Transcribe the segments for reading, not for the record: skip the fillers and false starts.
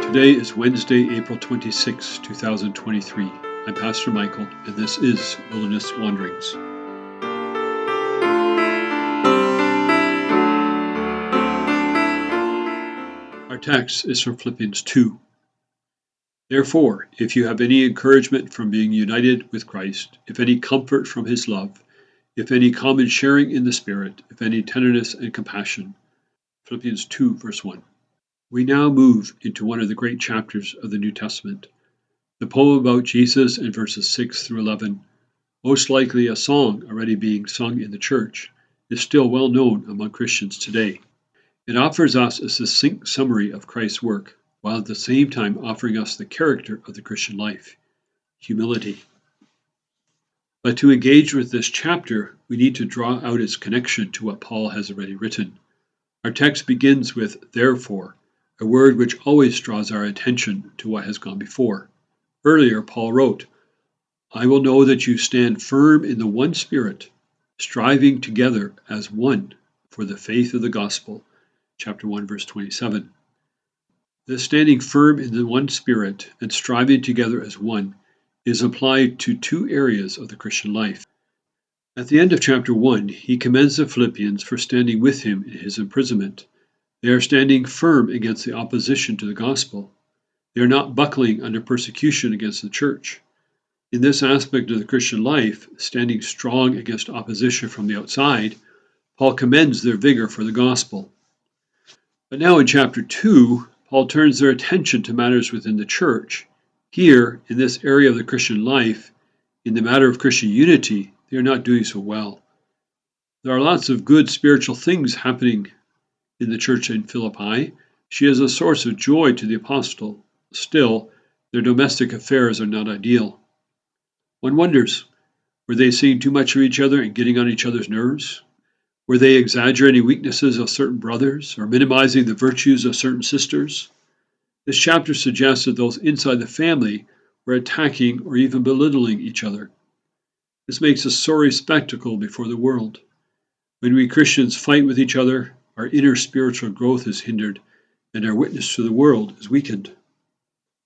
Today is Wednesday, April 26, 2023. I'm Pastor Michael, and this is Wilderness Wanderings. Our text is from Philippians 2. Therefore, if you have any encouragement from being united with Christ, if any comfort from his love, if any common sharing in the Spirit, if any tenderness and compassion. Philippians 2, verse 1. We now move into one of the great chapters of the New Testament. The poem about Jesus in verses 6 through 11, most likely a song already being sung in the church, is still well known among Christians today. It offers us a succinct summary of Christ's work, while at the same time offering us the character of the Christian life, humility. But to engage with this chapter, we need to draw out its connection to what Paul has already written. Our text begins with therefore, a word which always draws our attention to what has gone before. Earlier, Paul wrote, I will know that you stand firm in the one Spirit, striving together as one for the faith of the gospel. Chapter 1, verse 27. This standing firm in the one Spirit and striving together as one is applied to two areas of the Christian life. At the end of chapter 1, he commends the Philippians for standing with him in his imprisonment. They are standing firm against the opposition to the gospel. They are not buckling under persecution against the church. In this aspect of the Christian life, standing strong against opposition from the outside, Paul commends their vigor for the gospel. But now in chapter 2, Paul turns their attention to matters within the church. Here, in this area of the Christian life, in the matter of Christian unity, they are not doing so well. There are lots of good spiritual things happening in the church in Philippi. She is a source of joy to the apostle. Still, their domestic affairs are not ideal. One wonders, were they seeing too much of each other and getting on each other's nerves? Were they exaggerating weaknesses of certain brothers or minimizing the virtues of certain sisters? This chapter suggests that those inside the family were attacking or even belittling each other. This makes a sorry spectacle before the world. When we Christians fight with each other, our inner spiritual growth is hindered, and our witness to the world is weakened.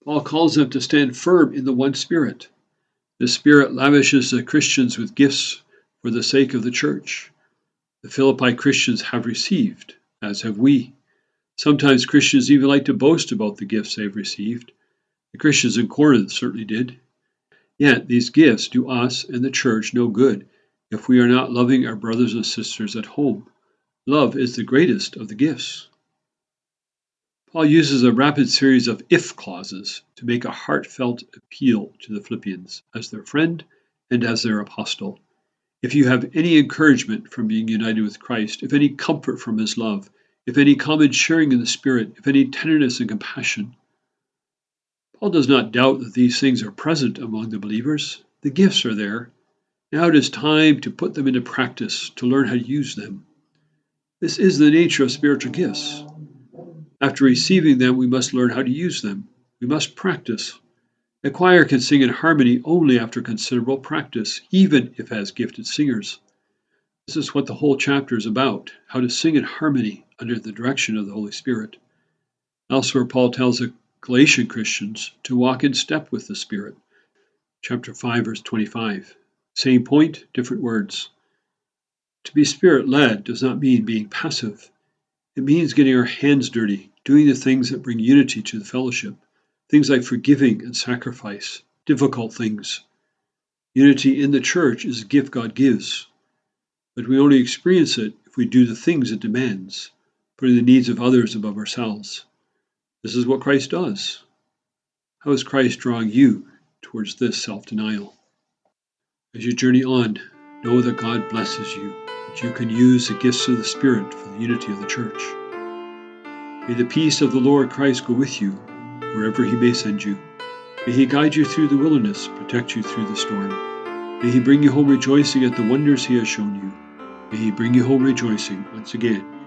Paul calls them to stand firm in the one Spirit. The Spirit lavishes the Christians with gifts for the sake of the church. The Philippi Christians have received, as have we. Sometimes Christians even like to boast about the gifts they've received. The Christians in Corinth certainly did. Yet these gifts do us and the church no good if we are not loving our brothers and sisters at home. Love is the greatest of the gifts. Paul uses a rapid series of if clauses to make a heartfelt appeal to the Philippians as their friend and as their apostle. If you have any encouragement from being united with Christ, if any comfort from his love, if any common sharing in the Spirit, if any tenderness and compassion. Paul does not doubt that these things are present among the believers. The gifts are there. Now it is time to put them into practice, to learn how to use them. This is the nature of spiritual gifts. After receiving them, we must learn how to use them. We must practice. A choir can sing in harmony only after considerable practice, even if it has gifted singers. This is what the whole chapter is about, how to sing in harmony under the direction of the Holy Spirit. Elsewhere, Paul tells the Galatian Christians to walk in step with the Spirit. Chapter 5, verse 25. Same point, different words. To be Spirit-led does not mean being passive. It means getting our hands dirty, doing the things that bring unity to the fellowship, things like forgiving and sacrifice, difficult things. Unity in the church is a gift God gives, but we only experience it if we do the things it demands, putting the needs of others above ourselves. This is what Christ does. How is Christ drawing you towards this self-denial? As you journey on, know that God blesses you, that you can use the gifts of the Spirit for the unity of the church. May the peace of the Lord Christ go with you, wherever he may send you. May he guide you through the wilderness, protect you through the storm. May he bring you home rejoicing at the wonders he has shown you. May he bring you home rejoicing once again